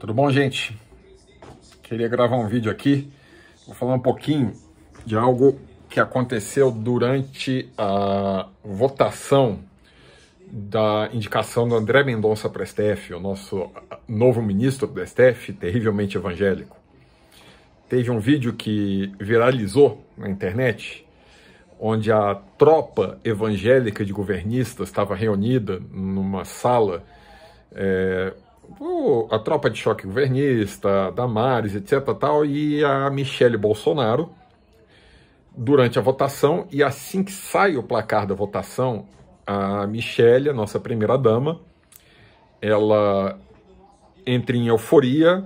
Tudo bom, gente? Queria gravar um vídeo aqui, vou falar um pouquinho de algo que aconteceu durante a votação da indicação do André Mendonça para o STF, o nosso novo ministro do STF, terrivelmente evangélico. Teve um vídeo que viralizou na internet, onde a tropa evangélica de governistas estava reunida numa sala, a tropa de choque governista, Damares, etc. tal, e a Michele Bolsonaro, durante a votação, e assim que sai o placar da votação, a Michele, a nossa primeira-dama, ela entra em euforia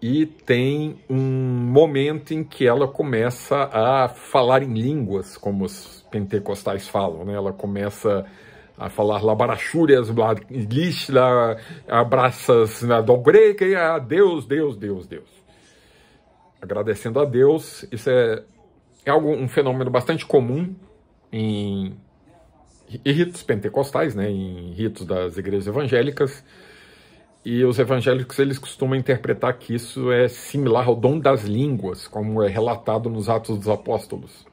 e tem um momento em que ela começa a falar em línguas, como os pentecostais falam, né? Ela começa a falar labarachúrias, abraças na grega e a Deus, Deus, Deus, Deus. Agradecendo a Deus, isso é um fenômeno bastante comum em ritos pentecostais, né? Em ritos das igrejas evangélicas. E os evangélicos, eles costumam interpretar que isso é similar ao dom das línguas, como é relatado nos Atos dos Apóstolos.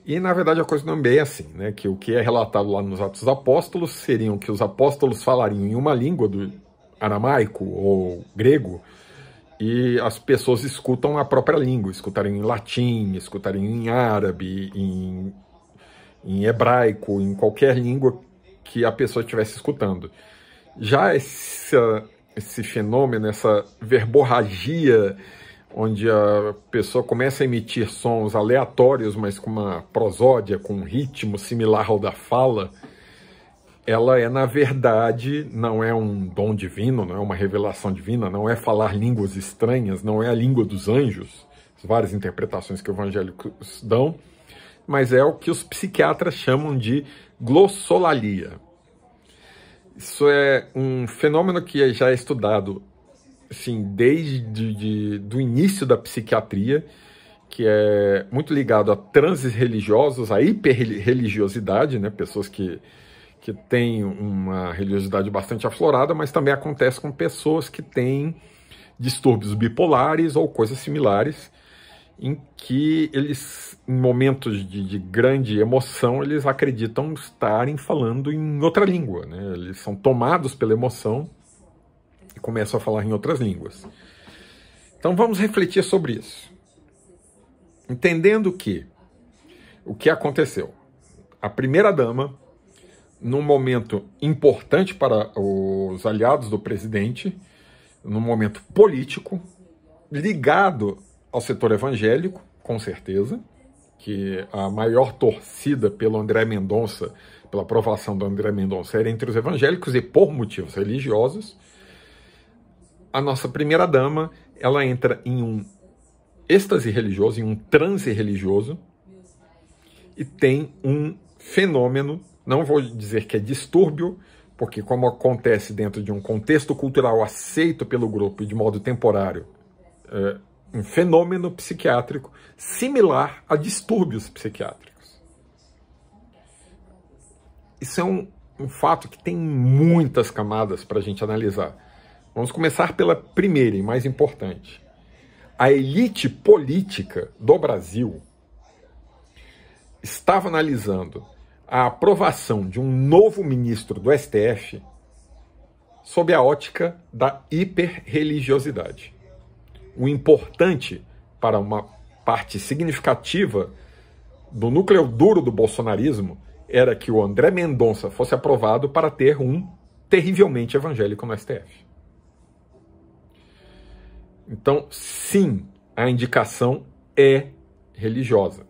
E, na verdade, a coisa não é bem assim, né? Que o que é relatado lá nos Atos dos Apóstolos seriam que os apóstolos falariam em uma língua do aramaico ou grego, e as pessoas escutam a própria língua, escutariam em latim, escutariam em árabe, em hebraico, em qualquer língua que a pessoa estivesse escutando. Já esse fenômeno, essa verborragia, onde a pessoa começa a emitir sons aleatórios, mas com uma prosódia, com um ritmo similar ao da fala, ela é, na verdade, não é um dom divino, não é uma revelação divina, não é falar línguas estranhas, não é a língua dos anjos, as várias interpretações que os evangélicos dão, mas é o que os psiquiatras chamam de glossolalia. Isso é um fenômeno que já é estudado assim, desde o início da psiquiatria, que é muito ligado a transes religiosos, a hiperreligiosidade, né? Pessoas que têm uma religiosidade bastante aflorada, mas também acontece com pessoas que têm distúrbios bipolares ou coisas similares, em que eles, em momentos de grande emoção, eles acreditam estarem falando em outra língua, né? Eles são tomados pela emoção e começam a falar em outras línguas. Então vamos refletir sobre isso. Entendendo que o que aconteceu? A primeira-dama, num momento importante para os aliados do presidente, num momento político, ligado ao setor evangélico, com certeza, que a maior torcida pelo André Mendonça, pela aprovação do André Mendonça, era entre os evangélicos e por motivos religiosos. A nossa primeira-dama, ela entra em um êxtase religioso, em um transe religioso, e tem um fenômeno, não vou dizer que é distúrbio, porque como acontece dentro de um contexto cultural aceito pelo grupo e de modo temporário, um fenômeno psiquiátrico similar a distúrbios psiquiátricos. Isso é um fato que tem muitas camadas para a gente analisar. Vamos começar pela primeira e mais importante. A elite política do Brasil estava analisando a aprovação de um novo ministro do STF sob a ótica da hiperreligiosidade. O importante para uma parte significativa do núcleo duro do bolsonarismo era que o André Mendonça fosse aprovado para ter um terrivelmente evangélico no STF. Então, sim, a indicação é religiosa.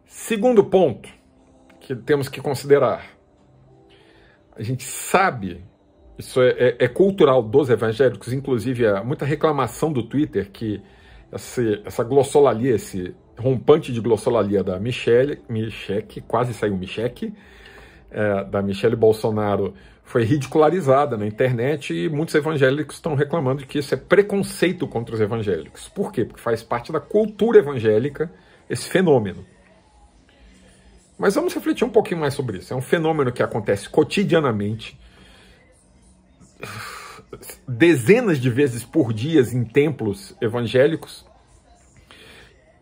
Segundo ponto que temos que considerar. A gente sabe, isso é cultural dos evangélicos, inclusive há muita reclamação do Twitter que essa glossolalia, esse rompante de glossolalia da Michele, quase saiu Michele, da Michele Bolsonaro, foi ridicularizada na internet e muitos evangélicos estão reclamando que isso é preconceito contra os evangélicos. Por quê? Porque faz parte da cultura evangélica esse fenômeno. Mas vamos refletir um pouquinho mais sobre isso. É um fenômeno que acontece cotidianamente dezenas de vezes por dia em templos evangélicos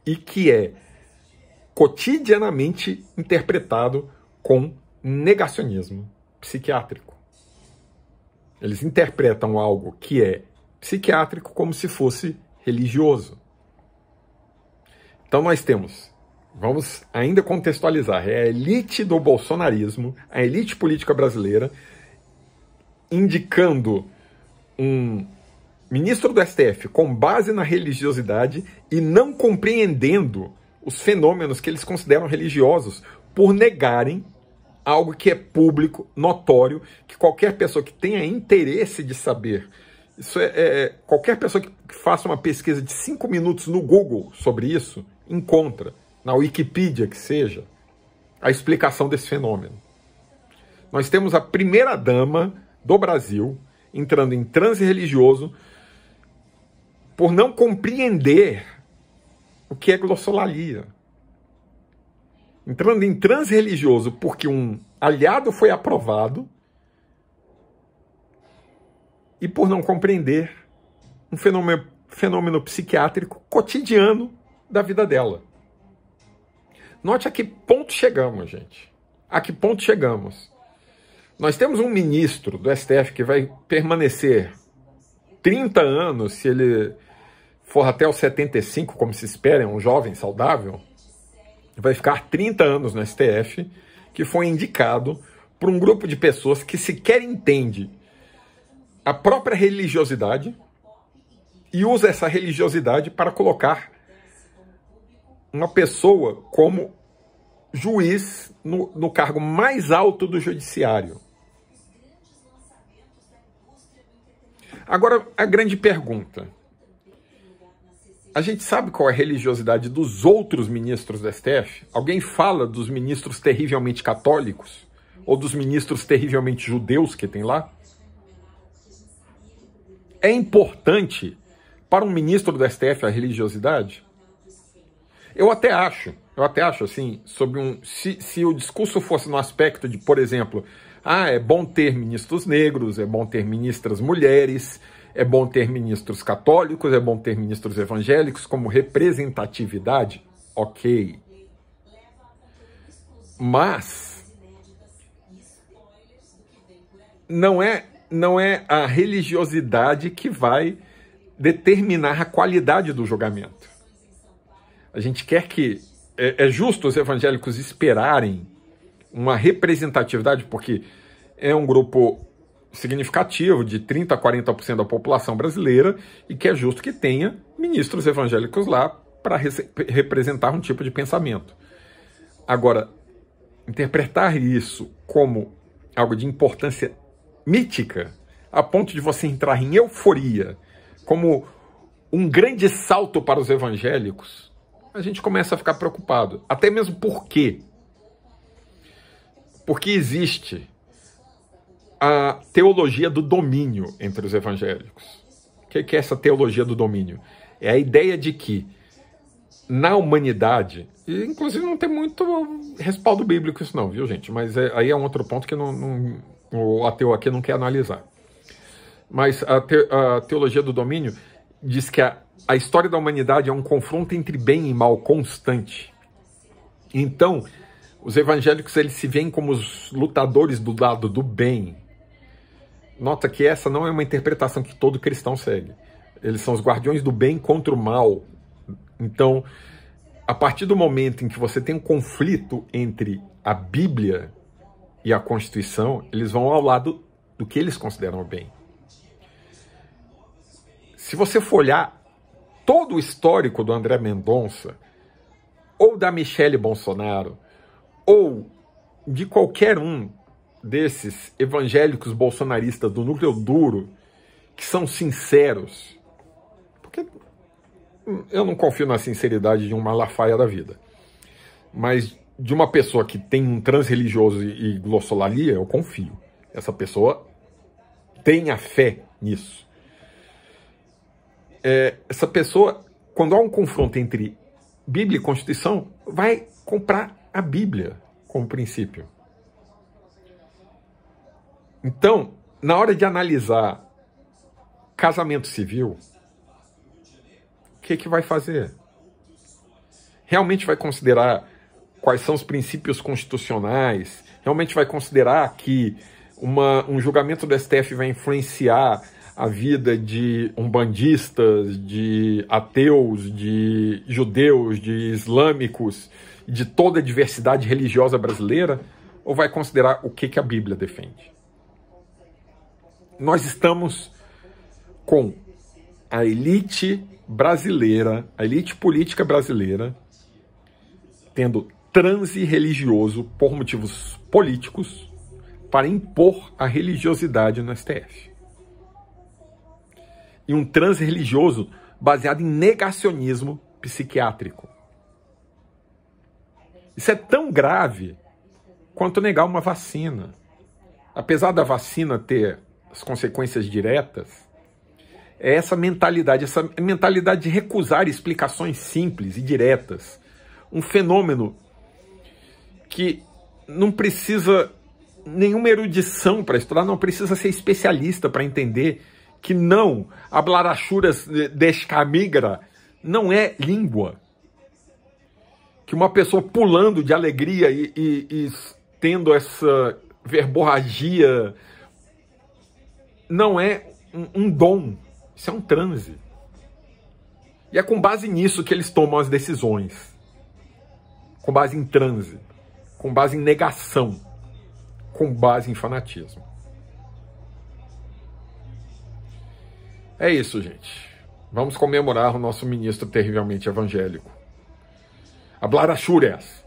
e que é cotidianamente interpretado com negacionismo psiquiátrico. Eles interpretam algo que é psiquiátrico como se fosse religioso. Então nós temos, vamos ainda contextualizar, é a elite do bolsonarismo, a elite política brasileira, indicando um ministro do STF com base na religiosidade e não compreendendo os fenômenos que eles consideram religiosos por negarem algo que é público, notório, que qualquer pessoa que tenha interesse de saber, qualquer pessoa que faça uma pesquisa de 5 minutos no Google sobre isso, encontra, na Wikipedia que seja, a explicação desse fenômeno. Nós temos a primeira-dama do Brasil entrando em transe religioso por não compreender o que é glossolalia. Entrando em transe religioso porque um aliado foi aprovado e por não compreender um fenômeno psiquiátrico cotidiano da vida dela. Note a que ponto chegamos, gente. A que ponto chegamos. Nós temos um ministro do STF que vai permanecer 30 anos, se ele for até os 75, como se espera, é um jovem saudável, vai ficar 30 anos no STF, que foi indicado por um grupo de pessoas que sequer entende a própria religiosidade e usa essa religiosidade para colocar uma pessoa como juiz no cargo mais alto do judiciário. Agora, a grande pergunta. A gente sabe qual é a religiosidade dos outros ministros do STF? Alguém fala dos ministros terrivelmente católicos? Ou dos ministros terrivelmente judeus que tem lá? É importante para um ministro do STF a religiosidade? Eu até acho assim, se o discurso fosse no aspecto de, por exemplo, é bom ter ministros negros, é bom ter ministras mulheres, é bom ter ministros católicos, é bom ter ministros evangélicos como representatividade, ok. Mas não é a religiosidade que vai determinar a qualidade do julgamento. A gente quer que... É justo os evangélicos esperarem uma representatividade, porque é um grupo significativo de 30% a 40% da população brasileira e que é justo que tenha ministros evangélicos lá para representar um tipo de pensamento. Agora, interpretar isso como algo de importância mítica, a ponto de você entrar em euforia, como um grande salto para os evangélicos, a gente começa a ficar preocupado. Até mesmo por quê? Porque existe a teologia do domínio entre os evangélicos. O que é essa teologia do domínio? É a ideia de que na humanidade, e inclusive não tem muito respaldo bíblico isso não, viu gente? Mas aí é um outro ponto que o ateu aqui não quer analisar. Mas a teologia do domínio diz que a história da humanidade é um confronto entre bem e mal constante. Então, os evangélicos eles se veem como os lutadores do lado do bem. Nota que essa não é uma interpretação que todo cristão segue. Eles são os guardiões do bem contra o mal. Então, a partir do momento em que você tem um conflito entre a Bíblia e a Constituição, eles vão ao lado do que eles consideram o bem. Se você for olhar todo o histórico do André Mendonça, ou da Michele Bolsonaro, ou de qualquer um desses evangélicos bolsonaristas do núcleo duro, que são sinceros, porque eu não confio na sinceridade de um Malafaia da vida, mas de uma pessoa que tem um transreligioso e glossolalia, eu confio. Essa pessoa tem a fé nisso. Essa pessoa, quando há um confronto entre Bíblia e Constituição, vai comprar a Bíblia como princípio. Então, na hora de analisar casamento civil, o que vai fazer? Realmente vai considerar quais são os princípios constitucionais? Realmente vai considerar que um julgamento do STF vai influenciar a vida de umbandistas, de ateus, de judeus, de islâmicos, de toda a diversidade religiosa brasileira? Ou vai considerar o que a Bíblia defende? Nós estamos com a elite brasileira, a elite política brasileira, tendo transe religioso por motivos políticos para impor a religiosidade no STF. E um transe religioso baseado em negacionismo psiquiátrico. Isso é tão grave quanto negar uma vacina. Apesar da vacina ter as consequências diretas, é essa mentalidade de recusar explicações simples e diretas. Um fenômeno que não precisa nenhuma erudição para estudar, não precisa ser especialista para entender que não, ablarachuras descamigra não é língua. Que uma pessoa pulando de alegria e tendo essa verborragia não é um dom, isso é um transe. E é com base nisso que eles tomam as decisões. Com base em transe, com base em negação, com base em fanatismo. É isso, gente. Vamos comemorar o nosso ministro terrivelmente evangélico. Hablar Achúrias.